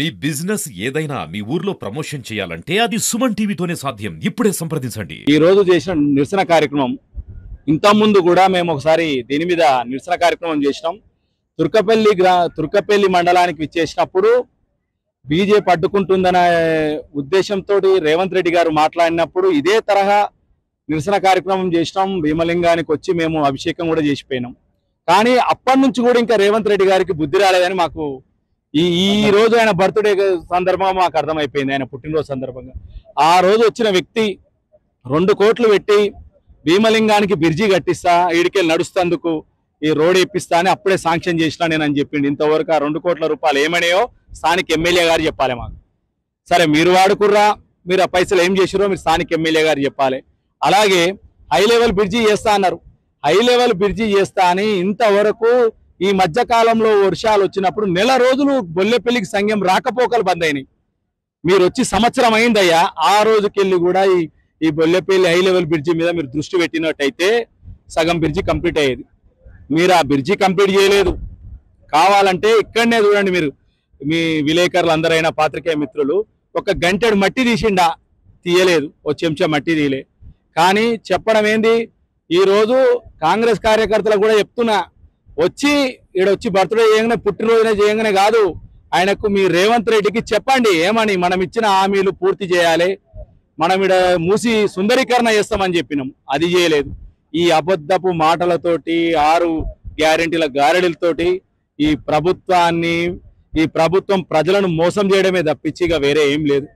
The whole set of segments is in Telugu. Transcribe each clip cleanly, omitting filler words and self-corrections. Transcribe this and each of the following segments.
మీ బిజినెస్ ఏదైనా మీ ఊర్లో ప్రమోషన్ చేయాలంటే అది సుమన్ టీవీతోనే సాధ్యం. ఇప్పుడే సంప్రదించండి. ఈ రోజు చేసిన నిరసన కార్యక్రమం ఇంత ముందు కూడా మేము ఒకసారి దీని మీద నిరసన కార్యక్రమం చేసినాం. తుర్కపల్లి మండలానికి విచ్చేసినప్పుడు బీజేపీ అడ్డుకుంటుందనే ఉద్దేశంతో రేవంత్ రెడ్డి గారు మాట్లాడినప్పుడు ఇదే తరహా నిరసన కార్యక్రమం చేసినాం. భీమలింగానికి వచ్చి మేము అభిషేకం కూడా చేసిపోయినాం. కానీ అప్పటి నుంచి కూడా ఇంకా రేవంత్ రెడ్డి గారికి బుద్ధి రాలేదని మాకు ఈ రోజు ఆయన బర్త్డే సందర్భంగా మాకు అర్థమైపోయింది. ఆయన పుట్టినరోజు సందర్భంగా ఆ రోజు వచ్చిన వ్యక్తి 2 కోట్లు పెట్టి భీమలింగానికి బ్రిడ్జి కట్టిస్తా, ఈడికెళ్ళి నడుస్తందుకు ఈ రోడ్ ఇప్పిస్తా అని అప్పుడే శాంక్షన్ చేసినా నేను అని చెప్పిండు. ఇంతవరకు ఆ 2 కోట్ల రూపాయలు ఏమనేయో స్థానిక ఎమ్మెల్యే గారు చెప్పాలి మాకు. సరే మీరు వాడుకుర్రా, మీరు ఆ పైసలు ఏం చేసిరో మీరు స్థానిక ఎమ్మెల్యే గారు చెప్పాలి. అలాగే హై లెవెల్ బ్రిడ్జి చేస్తా అన్నారు. హై లెవెల్ బ్రిడ్జి చేస్తా అని ఇంతవరకు ఈ మధ్య కాలంలో వర్షాలు వచ్చినప్పుడు నెల రోజులు బొల్లెపల్లికి సంఘం రాకపోకలు బంద్ అయినాయి. మీరు వచ్చి సంవత్సరం అయిందయ్యా. ఆ రోజుకెళ్ళి కూడా ఈ బొల్లెపల్లి హై లెవెల్ బ్రిడ్జి మీద మీరు దృష్టి పెట్టినట్టయితే సగం బ్రిడ్జి కంప్లీట్ అయ్యేది. మీరు ఆ బ్రిడ్జి కంప్లీట్ చేయలేదు. కావాలంటే ఇక్కడనే చూడండి, మీరు మీ విలేకరులు అందరైనా పాత్రికేయ మిత్రులు, ఒక గంటెడు మట్టి తీసిండా, తీయలేదు. ఓ చెంచా మట్టి తీయలే. కానీ చెప్పడం ఏంది, ఈరోజు కాంగ్రెస్ కార్యకర్తలకు కూడా చెప్తున్నా, వచ్చి ఈడొచ్చి బర్త్డే చేయగానే పుట్టినరోజునే చేయగానే కాదు, ఆయనకు మీ రేవంత్ రెడ్డికి చెప్పండి ఏమని, మనం ఇచ్చిన హామీలు పూర్తి చేయాలి, మనం ఈడ మూసి సుందరీకరణ చేస్తామని చెప్పినాం, అది చేయలేదు. ఈ అబద్ధపు మాటలతోటి 6 గ్యారెంటీల గారెడలతోటి ఈ ప్రభుత్వం ప్రజలను మోసం చేయడమే తప్పించిగా వేరే ఏం లేదు.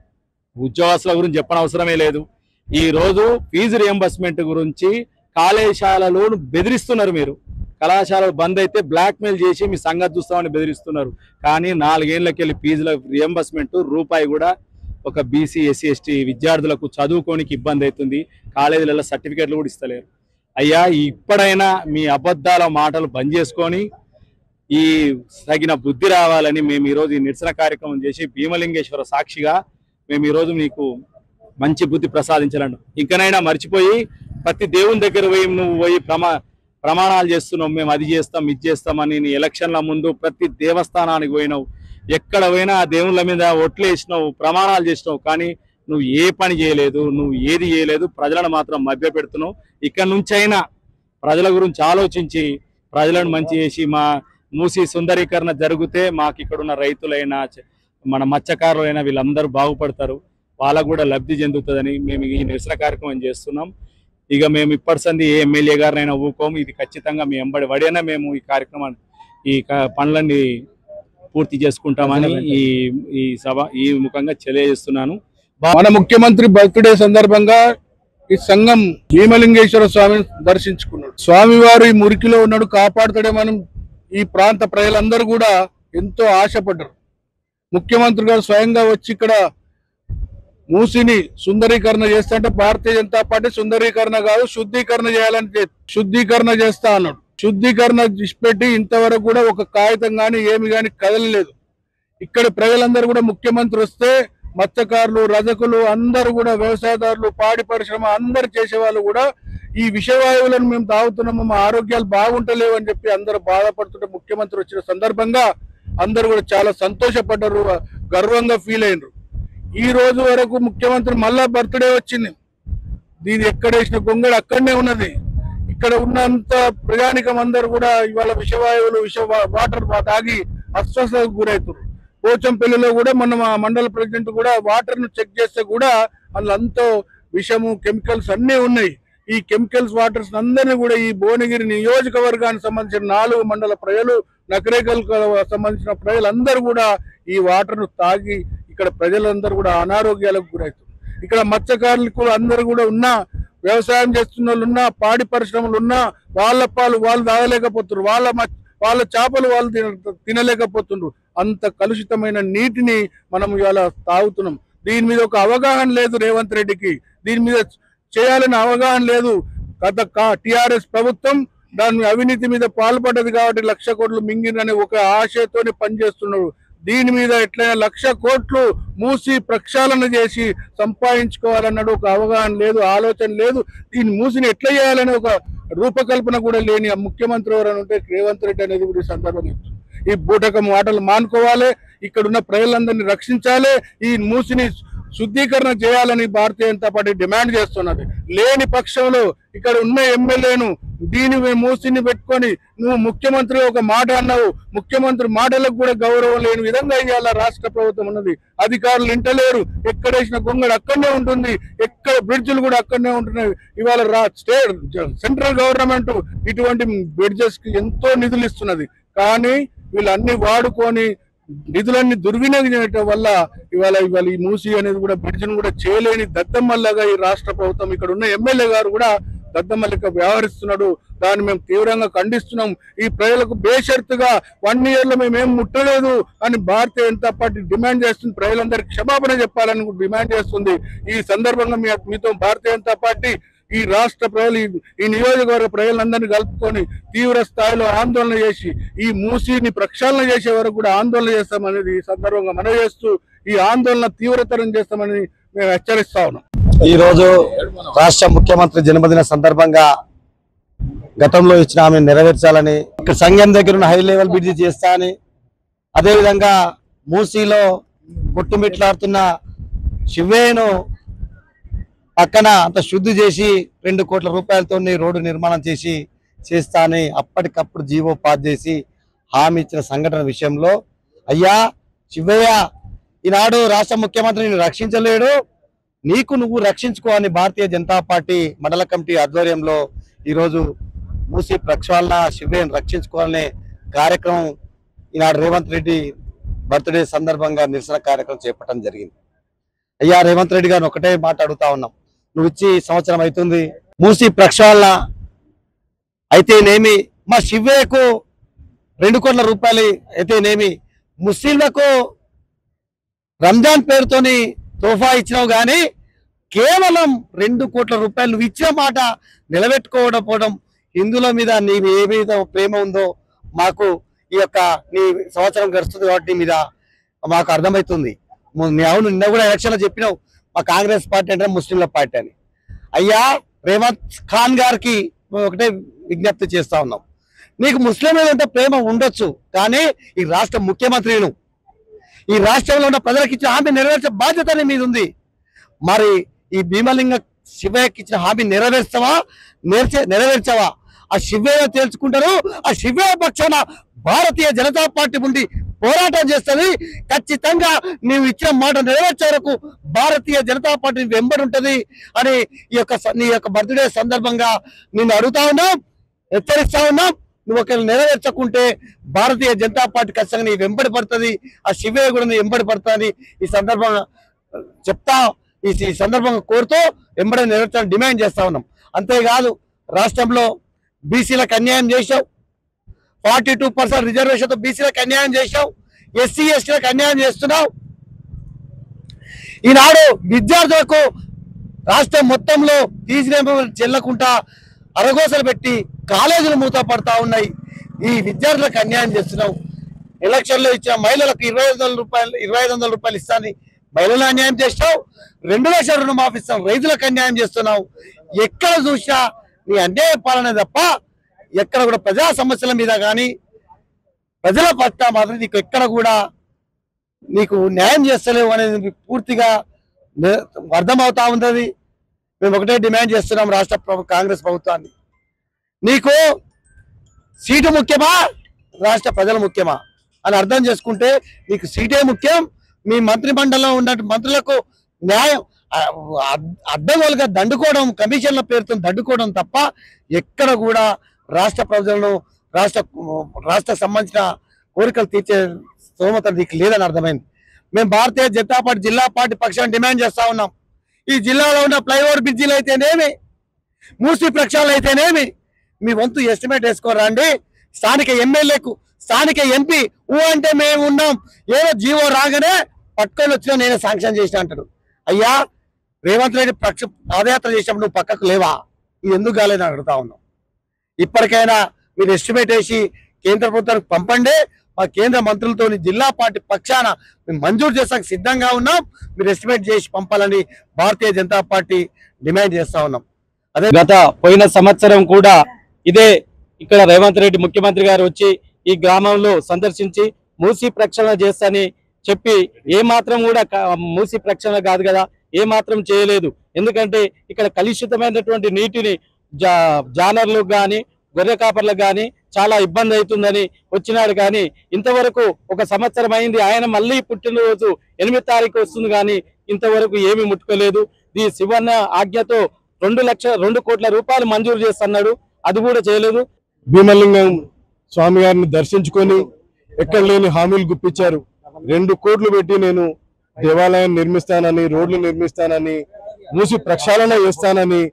ఉద్యోగస్తుల గురించి చెప్పనవసరమే లేదు. ఈ రోజు ఫీజు రియంబర్స్మెంట్ గురించి కళాశాలలు బెదిరిస్తున్నారు. మీరు కళాశాలలు బంద్ అయితే బ్లాక్ మెయిల్ చేసి మీ సంగతి చూస్తామని బెదిరిస్తున్నారు. కానీ 4 ఏళ్లకెళ్ళి ఫీజుల రియంబర్స్మెంట్ రూపాయి కూడా ఒక బీసీ ఎస్సీ ఎస్టీ విద్యార్థులకు చదువుకోనికి ఇబ్బంది అవుతుంది. కాలేజీలలో సర్టిఫికేట్లు కూడా ఇస్తలేరు. అయ్యా, ఇప్పుడైనా మీ అబద్ధాల మాటలు బంద్ చేసుకొని ఈ తగిన బుద్ధి రావాలని మేము ఈరోజు ఈ నిరసన కార్యక్రమం చేసి భీమలింగేశ్వర సాక్షిగా మేము ఈరోజు మీకు మంచి బుద్ధి ప్రసాదించాలండి. ఇంకనైనా మర్చిపోయి ప్రతి దేవుని దగ్గర పోయి నువ్వు పోయి ప్రమాణాలు చేస్తున్నావు, మేము అది చేస్తాం ఇది చేస్తామని నీ ఎలక్షన్ల ముందు ప్రతి దేవస్థానానికి పోయినావు, ఎక్కడ పోయినా ఆ దేవుళ్ళ మీద ఒట్లు వేసినావు, ప్రమాణాలు చేసినావు. కానీ నువ్వు ఏ పని చేయలేదు, నువ్వు ఏది చేయలేదు. ప్రజలను మాత్రం మభ్య పెడుతున్నావు. ఇక్కడ నుంచైనా ప్రజల గురించి ఆలోచించి ప్రజలను మంచి చేసి మా మూసి సుందరీకరణ జరిగితే మాకు ఇక్కడ ఉన్న రైతులైనా మన మత్స్యకారులైనా వీళ్ళందరూ బాగుపడతారు, వాళ్ళకు కూడా లబ్ధి చెందుతుందని మేము ఈ నిరసన కార్యక్రమం చేస్తున్నాం. ఇక మేము ఇప్పటి సంది ఏ ఎమ్మెల్యే గారినైనా ఊకోము. ఇది ఖచ్చితంగా మీ ఎంబడి వడినా మేము ఈ కార్యక్రమాన్ని పనులన్నీ పూర్తి చేసుకుంటామని ఈ ముఖంగా తెలియజేస్తున్నాను. మన ముఖ్యమంత్రి బర్త్డే సందర్భంగా ఈ సంఘం భీమలింగేశ్వర స్వామిని దర్శించుకున్నాడు. స్వామివారు ఈ మురికిలో ఉన్నాడు, కాపాడుతాడేమని ఈ ప్రాంత ప్రజలందరూ కూడా ఎంతో ఆశపడ్డారు. ముఖ్యమంత్రి గారు స్వయంగా వచ్చి ఇక్కడ మూసిని సుందరీకరణ చేస్తా, భారతీయ జనతా పార్టీ సుందరీకరణ కాదు శుద్ధీకరణ చేయాలని శుద్ధీకరణ చేస్తా అన్నాడు. శుద్ధీకరణ ఇచ్చిపెట్టి ఇంతవరకు కూడా ఒక కాగితం కానీ ఏమి కానీ కదలలేదు. ఇక్కడ ప్రజలందరూ కూడా ముఖ్యమంత్రి వస్తే మత్స్యకారులు, రజకులు అందరూ కూడా, వ్యవసాయదారులు, పాడి పరిశ్రమ అందరు చేసేవాళ్ళు కూడా ఈ విషవాయువులను మేము తాగుతున్నాము, మా ఆరోగ్యాలు బాగుంటలేవు అని చెప్పి అందరూ బాధపడుతుంటే ముఖ్యమంత్రి వచ్చిన సందర్భంగా అందరూ కూడా చాలా సంతోషపడ్డారు, గర్వంగా ఫీల్ అయినరు. ఈ రోజు వరకు ముఖ్యమంత్రి మళ్ళా బర్త్డే వచ్చింది. దీని ఎక్కడ వేసిన గొంగడు అక్కడనే ఉన్నది. ఇక్కడ ఉన్నంత ప్రజానికం అందరూ కూడా ఇవాళ విషవాయువులు వాటర్ తాగి అస్వస్థతకు గురవుతారు. పోచంపల్లిలో కూడా మన మండల ప్రెసిడెంట్ కూడా వాటర్ ను చెక్ చేస్తే కూడా అందులో విషము కెమికల్స్ అన్నీ ఉన్నాయి. ఈ కెమికల్స్ వాటర్స్ అందరినీ కూడా ఈ భువనగిరి నియోజకవర్గానికి సంబంధించిన 4 మండల ప్రజలు, నకరేకల్ సంబంధించిన ప్రజలందరూ కూడా ఈ వాటర్ ను తాగి ఇక్కడ ప్రజలందరూ కూడా అనారోగ్యాలకు గురవుతారు. ఇక్కడ మత్స్యకారులు కూడా అందరూ కూడా ఉన్నా, వ్యవసాయం చేస్తున్న వాళ్ళు ఉన్నా, పాడి పరిశ్రమలు ఉన్నా, వాళ్ళ పాలు వాళ్ళు తాగలేకపోతున్నారు, వాళ్ళ చేపలు వాళ్ళు తినలేకపోతున్నారు. అంత కలుషితమైన నీటిని మనం ఇవాళ తాగుతున్నాం. దీని మీద ఒక అవగాహన లేదు రేవంత్ రెడ్డికి, దీని మీద చేయాలని అవగాహన లేదు. గత టిఆర్ఎస్ ప్రభుత్వం దాని అవినీతి మీద పాల్పడ్డది కాబట్టి 1,00,000 కోట్లు మింగినని ఒక ఆశతోనే పనిచేస్తున్నారు. దీని మీద ఎట్లయినా 1,00,000 కోట్లు మూసి ప్రక్షాళన చేసి సంపాదించుకోవాలన్నాడు ఒక అవగాహన లేదు, ఆలోచన లేదు. దీన్ని మూసిని ఎట్లా చేయాలని ఒక రూపకల్పన కూడా లేని ముఖ్యమంత్రి ఎవరైనా ఉంటే రేవంత్ రెడ్డి అనేది కూడా ఈ సందర్భంగా ఈ బూటకం మాటలు మానుకోవాలి. ఇక్కడ ఉన్న ప్రజలందరినీ రక్షించాలి, ఈ మూసిని శుద్ధీకరణ చేయాలని భారతీయ జనతా పార్టీ డిమాండ్ చేస్తున్నది. లేని పక్షంలో ఇక్కడ ఉన్న ఎమ్మెల్యేను దీని మూసిని పెట్టుకొని నువ్వు ముఖ్యమంత్రి ఒక మాట అన్నావు, ముఖ్యమంత్రి మాటలకు కూడా గౌరవం లేని విధంగా ఇవాళ రాష్ట్ర ప్రభుత్వం ఉన్నది. అధికారులు ఇంటలేరు, ఎక్కడేసిన గొంగడు అక్కడనే ఉంటుంది, ఎక్కడ బ్రిడ్జ్లు కూడా అక్కడనే ఉంటున్నాయి. ఇవాళ సెంట్రల్ గవర్నమెంట్ ఇటువంటి బ్రిడ్జెస్ కి ఎంతో నిధులు ఇస్తున్నది, కానీ వీళ్ళన్ని వాడుకొని నిధులన్నీ దుర్వినియోగం చేయటం వల్ల ఇవాళ ఈ మూసి అనేది కూడా బ్రిడ్జ్ను కూడా చేయలేని దద్దమ్మల్లాగా ఈ రాష్ట్ర ప్రభుత్వం, ఇక్కడ ఉన్న ఎమ్మెల్యే గారు కూడా దద్దమ్మల్లిగా వ్యవహరిస్తున్నాడు. దాన్ని మేము తీవ్రంగా ఖండిస్తున్నాం. ఈ ప్రజలకు బేషరతుగా 1 year లో మేమేం ముట్టలేదు అని భారతీయ జనతా పార్టీ డిమాండ్ చేస్తుంది. ప్రజలందరికీ క్షమాపణ చెప్పాలని డిమాండ్ చేస్తుంది. ఈ సందర్భంగా మీతో భారతీయ జనతా పార్టీ ఈ రాష్ట్ర ప్రజలు, ఈ నియోజకవర్గ ప్రజలందరినీ కలుపుకొని తీవ్ర స్థాయిలో ఆందోళన చేసి ఈ మూసీని ప్రక్షాళన చేసే వరకు కూడా ఆందోళన చేస్తామనేది ఈ సందర్భంగా మనవి చేస్తూ ఈ ఆందోళన తీవ్రతరం చేస్తామని మేము హెచ్చరిస్తా ఉన్నాం. ఈ రోజు రాష్ట్ర ముఖ్యమంత్రి జన్మదిన సందర్భంగా గతంలో ఇచ్చిన హామీ నెరవేర్చాలని, ఇక్కడ సంఘం దగ్గర ఉన్న హై లెవెల్ బ్రిడ్జి చేస్తా అని, అదేవిధంగా మూసీలో కొట్టుమిట్లాడుతున్న శివేను పక్కన అంత శుద్ధి చేసి 2 కోట్ల రూపాయలతో రోడ్డు నిర్మాణం చేస్తా అని అప్పటికప్పుడు జీవో పాస్ చేసి హామీ ఇచ్చిన సంఘటన విషయంలో, అయ్యా శివయ్య, ఈనాడు రాష్ట్ర ముఖ్యమంత్రిని రక్షించలేడు, నీకు నువ్వు రక్షించుకో అని భారతీయ జనతా పార్టీ మండల కమిటీ ఆధ్వర్యంలో ఈరోజు మూసి ప్రక్షాళన శివయ్యను రక్షించుకోవాలనే కార్యక్రమం ఈనాడు రేవంత్ రెడ్డి బర్త్డే సందర్భంగా నిరసన కార్యక్రమం చేపట్టడం జరిగింది. అయ్యా రేవంత్ రెడ్డి గారిని ఒకటే మాట అడుగుతా ఉన్నాం, నువ్వు ఇచ్చి సంవత్సరం అవుతుంది, మూసి ప్రక్షాళన అయితేనేమి, మా శివయ్యకు 2 కోట్ల రూపాయలు అయితేనేమి, ముస్లింలకు రంజాన్ పేరుతోని తోఫా ఇచ్చినావు, కానీ కేవలం 2 కోట్ల రూపాయలు నువ్వు ఇచ్చిన మాట నిలబెట్టుకోవడం, హిందువుల మీద నీ ఏ మీద ప్రేమ ఉందో మాకు ఈ యొక్క నీ సంవత్సరం గడుస్తుంది కాబట్టి నీ మీద మాకు అర్థమవుతుంది. అవును, నిన్న కూడా ఎలక్షన్లో చెప్పినావు మా కాంగ్రెస్ పార్టీ అంటే ముస్లింల పార్టీ అని. అయ్యా రేవంత్ ఖాన్ గారికి ఒకటే విజ్ఞప్తి చేస్తా ఉన్నాం, నీకు ముస్లిం మీద ఎంత ప్రేమ ఉండొచ్చు, కానీ ఈ రాష్ట్ర ముఖ్యమంత్రిను, ఈ రాష్ట్రంలో ఉన్న ప్రజలకు ఇచ్చిన హామీ నెరవేర్చే బాధ్యత నీ మీద ఉంది. మరి ఈ భీమలింగ శివయ్యకి ఇచ్చిన హామీ నెరవేర్చవా? ఆ శివయ్య తేల్చుకుంటారు. ఆ శివయ్య పక్షాన భారతీయ జనతా పార్టీ ఉండి పోరాటం చేస్తుంది. ఖచ్చితంగా నీవు ఇచ్చిన మాట నెరవేర్చే వరకు భారతీయ జనతా పార్టీ వెంబడి ఉంటది అని నీ యొక్క బర్త్డే సందర్భంగా నిన్ను అడుగుతా ఉన్నాం, హెచ్చరిస్తా ఉన్నాం. నువ్వు ఒకవేళ నెరవేర్చకుంటే భారతీయ జనతా పార్టీ ఖచ్చితంగా నీ వెంబడి పడుతుంది, ఆ శివయ్య కూడా నీ వెంబడి పడుతుంది. ఈ సందర్భంగా చెప్తా, ఈ సందర్భంగా కోరుతూ వెంబడి నెరవేర్చాలని డిమాండ్ చేస్తా ఉన్నాం. అంతేకాదు, రాష్ట్రంలో బీసీలకు అన్యాయం చేశావు, 42% రిజర్వేషన్తో బీసీలకు అన్యాయం చేశావు, ఎస్సీ ఎస్టీలకు అన్యాయం చేస్తున్నావు. ఈనాడు విద్యార్థులకు రాష్ట్రం మొత్తంలో ఫీజు చెల్లకుండా అరగోసలు పెట్టి కాలేజీలు మూత పడతా ఉన్నాయి. ఈ విద్యార్థులకు అన్యాయం చేస్తున్నావు. ఎలక్షన్లో ఇచ్చిన మహిళలకు 2500 రూపాయలు ఇస్తాను, మహిళలు అన్యాయం చేస్తావు. 2 లక్షల రుణమాఫీ ఇస్తాం, రైతులకు అన్యాయం చేస్తున్నావు. ఎక్కడ చూసినా నీ అన్యాయ పాలన తప్ప ఎక్కడ కూడా ప్రజా సమస్యల మీద కానీ ప్రజల పట్ల మాత్రం నీకు ఎక్కడ కూడా నీకు న్యాయం చేస్తలేవు అనేది పూర్తిగా అర్థమవుతా ఉంది. మేము ఒకటే డిమాండ్ చేస్తున్నాం రాష్ట్ర కాంగ్రెస్ ప్రభుత్వాన్ని, నీకు సీటు ముఖ్యమా రాష్ట్ర ప్రజలు ముఖ్యమా అని అర్థం చేసుకుంటే నీకు సీటే ముఖ్యం. మీ మంత్రి మండలిలో ఉన్న మంత్రులకు న్యాయం అడ్డగోలుగా దండుకోవడం, కమిషన్ల పేరుతో దండుకోవడం తప్ప ఎక్కడ కూడా రాష్ట్ర ప్రజలను రాష్ట్ర సంబంధించిన కోరికలు తీర్చే స్తోమత నీకు లేదని అర్థమైంది. మేము భారతీయ జనతా పార్టీ జిల్లా పార్టీ పక్షాన్ని డిమాండ్ చేస్తా ఉన్నాం, ఈ జిల్లాలో ఉన్న ఫ్లైఓవర్ బ్రిడ్జీలు అయితేనేమి, మూసి ప్రక్షాళన అయితేనేమి, మీ వంతు ఎస్టిమేట్ వేసుకోరండి. స్థానిక ఎమ్మెల్యేకు స్థానిక ఎంపీ అంటే మేము ఉన్నాం, ఏదో జీవో రాగానే పట్టుకొని వచ్చినా నేనే శాంక్షన్ చేసిన అంటాడు. అయ్యా రేవంత్ రెడ్డి పాదయాత్ర చేసినప్పుడు నువ్వు పక్కకు లేవా? ఇది ఎందుకు కాలేదని అడుగుతా ఉన్నాం. ఇప్పటికైనా మీరు ఎస్టిమేట్ వేసి కేంద్ర ప్రభుత్వానికి పంపండి. మా కేంద్ర మంత్రులతో జిల్లా పార్టీ పక్షాన మేము మంజూరు చేసాక సిద్ధంగా ఉన్నాం. మీరు ఎస్టిమేట్ చేసి పంపాలని భారతీయ జనతా పార్టీ డిమాండ్ చేస్తా ఉన్నాం. అదే పోయిన సంవత్సరం కూడా ఇదే ఇక్కడ రేవంత్ రెడ్డి ముఖ్యమంత్రి గారు వచ్చి ఈ గ్రామంలో సందర్శించి మూసి ప్రక్షాళన చేస్తాని చెప్పి ఏ మాత్రం కూడా మూసి ప్రక్షాళన కాదు కదా, ఏ మాత్రం చేయలేదు. ఎందుకంటే ఇక్కడ కలుషితమైనటువంటి నీటిని జానర్లకు కానీ గొర్రె కాపర్లకు కానీ చాలా ఇబ్బంది అవుతుందని వచ్చినాడు. కానీ ఇంతవరకు 1 సంవత్సరం అయింది, ఆయన మళ్ళీ పుట్టినరోజు 8 తారీఖు వస్తుంది కానీ ఇంతవరకు ఏమీ ముట్టుకోలేదు. ఈ శివన్న ఆజ్ఞతో 2 కోట్ల రూపాయలు మంజూరు చేస్తున్నాడు, అది కూడా చేయలేదు. భీమలింగం స్వామి గారిని దర్శించుకొని ఎక్కడ లేని హామీలు గుప్పించారు. 2 కోట్లు పెట్టి నేను దేవాలయం నిర్మిస్తానని, రోడ్లు నిర్మిస్తానని, మూసి ప్రక్షాళన చేస్తానని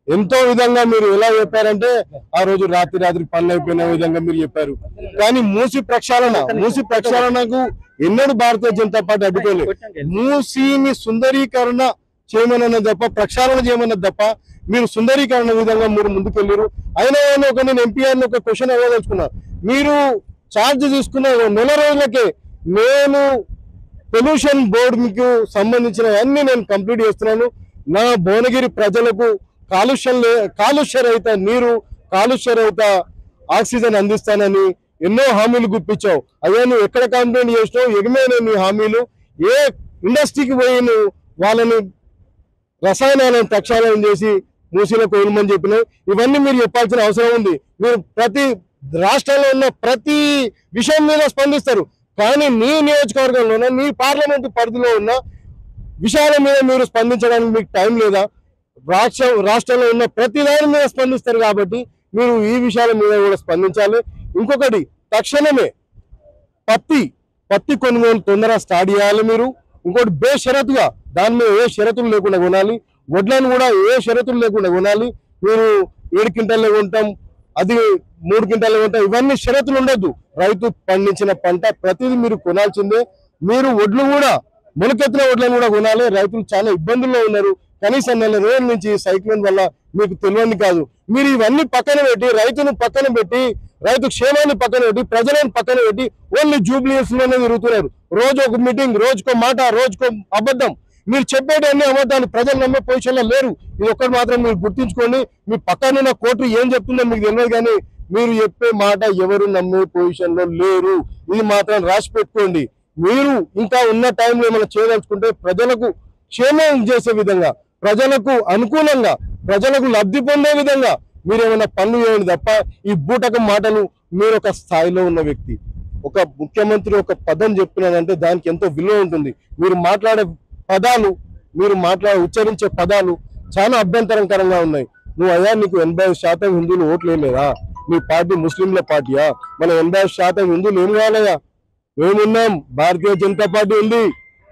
ఎంతో విధంగా మీరు ఎలా చెప్పారంటే ఆ రోజు రాత్రి పనులు అయిపోయిన విధంగా మీరు చెప్పారు. కానీ మూసి ప్రక్షాళనకు ఎన్నడూ భారతీయ జనతా పార్టీ అడ్డుకోలేదు. మూసిని సుందరీకరణ చేయమన్న తప్ప, ప్రక్షాళన చేయమన్న తప్ప మీరు సుందరీకరణ విధంగా మీరు ముందుకెళ్ళారు. అయినా నేను ఎంపీఆర్ని ఒక క్వశ్చన్ అడగదలుచుకున్నాను. మీరు ఛార్జ్ తీసుకున్న 1 నెల రోజులకే నేను పొల్యూషన్ బోర్డు మీకు సంబంధించిన అన్ని నేను కంప్లీట్ చేస్తున్నాను. నా భువనగిరి ప్రజలకు కాలుష్య రహిత నీరు, కాలుష్య రహిత ఆక్సిజన్ అందిస్తానని ఎన్నో హామీలు గుప్పించావు. అయ్యా నువ్వు ఎక్కడ కంప్లైంట్ చేసినావు? ఎగమైన నీ హామీలు ఏ ఇండస్ట్రీకి పోయి నువ్వు వాళ్ళని రసాయనాలను ప్రక్షాళన చేసి మూసిలో కోయమని చెప్పినావు. ఇవన్నీ మీరు చెప్పాల్సిన అవసరం ఉంది. మీరు ప్రతి రాష్ట్రంలో ఉన్న ప్రతి విషయం మీద స్పందిస్తారు, కానీ నీ నియోజకవర్గంలోనే నీ పార్లమెంటు పరిధిలో ఉన్న విషయాల మీద మీరు స్పందించడానికి మీకు టైం లేదా? రాష్ట్రంలో ఉన్న ప్రతి దాని మీద స్పందిస్తారు కాబట్టి మీరు ఈ విషయాల మీద కూడా స్పందించాలి. ఇంకొకటి, తక్షణమే పత్తి కొనుగోలు తొందరగా స్టార్ట్ చేయాలి మీరు. ఇంకోటి బేషరతుగా దాని మీద ఏ షరతులు లేకుండా కొనాలి. వడ్లను కూడా ఏ షరతులు లేకుండా కొనాలి. మీరు 7 క్వింటాల్లో కొంటాం, అది 3 క్వింటాల్లో కొంటాం, ఇవన్నీ షరతులు ఉండొద్దు. రైతు పండించిన పంట ప్రతిదీ మీరు కొనాల్సిందే. మీరు వడ్లు కూడా మొలకెత్తిన వడ్లను కూడా కొనాలి. రైతులు చాలా ఇబ్బందుల్లో ఉన్నారు. కనీసం 4 రోజుల నుంచి సైక్లోన్ వల్ల మీకు తెలియని కాదు. మీరు ఇవన్నీ పక్కన పెట్టి, రైతును పక్కన పెట్టి, రైతు క్షేమాన్ని పక్కన పెట్టి, ప్రజలను పక్కన పెట్టి ఓన్లీ జూబ్లీస్ లోనే తిరుగుతున్నారు. రోజు ఒక మీటింగ్, రోజుకో మాట, రోజుకో అబద్ధం. మీరు చెప్పేటి అన్ని అబద్ధాలు, ప్రజలు నమ్మే పొజిషన్లో లేరు. ఇది ఒక్కటి మాత్రం మీరు గుర్తించుకోండి. మీ పక్కనున్న కోర్టు ఏం చెప్తుందో మీకు తెలియదు, కానీ మీరు చెప్పే మాట ఎవరు నమ్మే పొజిషన్లో లేరు. ఇది మాత్రం రాసి పెట్టుకోండి. మీరు ఇంకా ఉన్న టైంలో ఏమైనా చేయదలుచుకుంటే ప్రజలకు క్షేమం చేసే విధంగా, ప్రజలకు అనుకూలంగా, ప్రజలకు లబ్ధి పొందే విధంగా మీరు ఏమైనా పనులు చేయండి తప్ప ఈ బూటకం మాటలు. మీరు ఒక స్థాయిలో ఉన్న వ్యక్తి, ఒక ముఖ్యమంత్రి ఒక పదం చెప్తున్నాడంటే దానికి ఎంతో విలువ ఉంటుంది. మీరు మాట్లాడే పదాలు, ఉచ్చరించే పదాలు చాలా అభ్యంతరకరంగా ఉన్నాయి. నువ్వు అయ్యా నీకు 85% హిందువులు ఓట్లు వేయలేదా? మీ పార్టీ ముస్లింల పార్టీయా? మన 85% హిందువులు ఏం కావాలయ్యా? మేమున్నాం, భారతీయ జనతా పార్టీ ఉంది.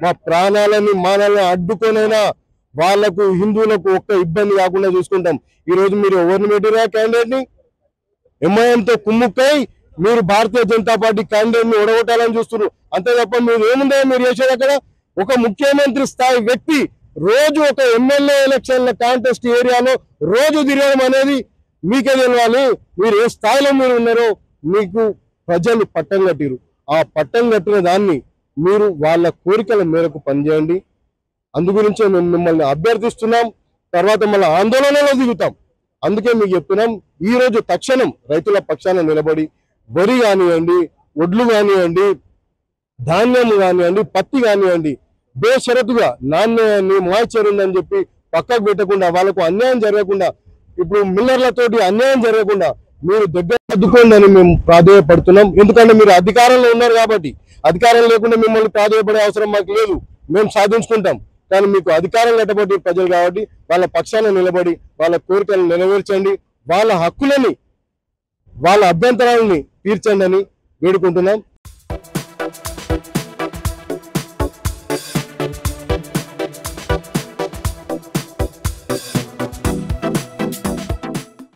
మా ప్రాణాలని మానాలని అడ్డుకోనైనా వాళ్లకు హిందువులకు ఒక్క ఇబ్బంది కాకుండా చూసుకుంటాం. ఈ రోజు మీరు ఎవరిని పెట్టిరా క్యాండిడేట్ ని? ఎంఐఎంతో కుమ్ముక్కై మీరు భారతీయ జనతా పార్టీ క్యాండిడేట్ ని ఓడగొట్టాలని చూస్తున్నారు. అంతే తప్ప మీరు ఏముందో మీరు చేసేది అక్కడ. ఒక ముఖ్యమంత్రి స్థాయి వ్యక్తి రోజు ఒక ఎమ్మెల్యే ఎలక్షన్ల కాంటెస్ట్ ఏరియాలో రోజు తిరగడం అనేది మీకే తెలియాలి. మీరు ఏ స్థాయిలో మీరు ఉన్నారో మీకు ప్రజలు పట్టం కట్టిరు. ఆ పట్టం కట్టిన దాన్ని మీరు వాళ్ళ కోరికల మేరకు పనిచేయండి. అందుగురించే మేము మిమ్మల్ని అభ్యర్థిస్తున్నాం. తర్వాత మళ్ళీ ఆందోళనలో దిగుతాం. అందుకే మీకు చెప్తున్నాం, ఈ రోజు తక్షణం రైతుల పక్షాన నిలబడి వరి కానివ్వండి, ఒడ్లు కానివ్వండి, ధాన్యం కానివ్వండి, పత్తి కానివ్వండి, బేషరతుగా నాణ్యాన్ని మాయిచర్ ఉందని చెప్పి పక్కకు పెట్టకుండా, వాళ్ళకు అన్యాయం జరగకుండా, ఇప్పుడు మిల్లర్లతోటి అన్యాయం జరగకుండా మీరు దగ్గర అడ్డుకోండి అని మేము ప్రాధేయపడుతున్నాం. ఎందుకంటే మీరు అధికారంలో ఉన్నారు కాబట్టి. అధికారం లేకుండా మిమ్మల్ని ప్రాధేయపడే అవసరం మాకు లేదు. మేము సాధించుకుంటాం. కానీ మీకు అధికారం కట్టబడి ప్రజలు కాబట్టి వాళ్ళ పక్షాన నిలబడి వాళ్ళ కోరికలను నెరవేర్చండి, వాళ్ళ హక్కులని, వాళ్ళ అభ్యంతరాలని తీర్చండి అని వేడుకుంటున్నాం.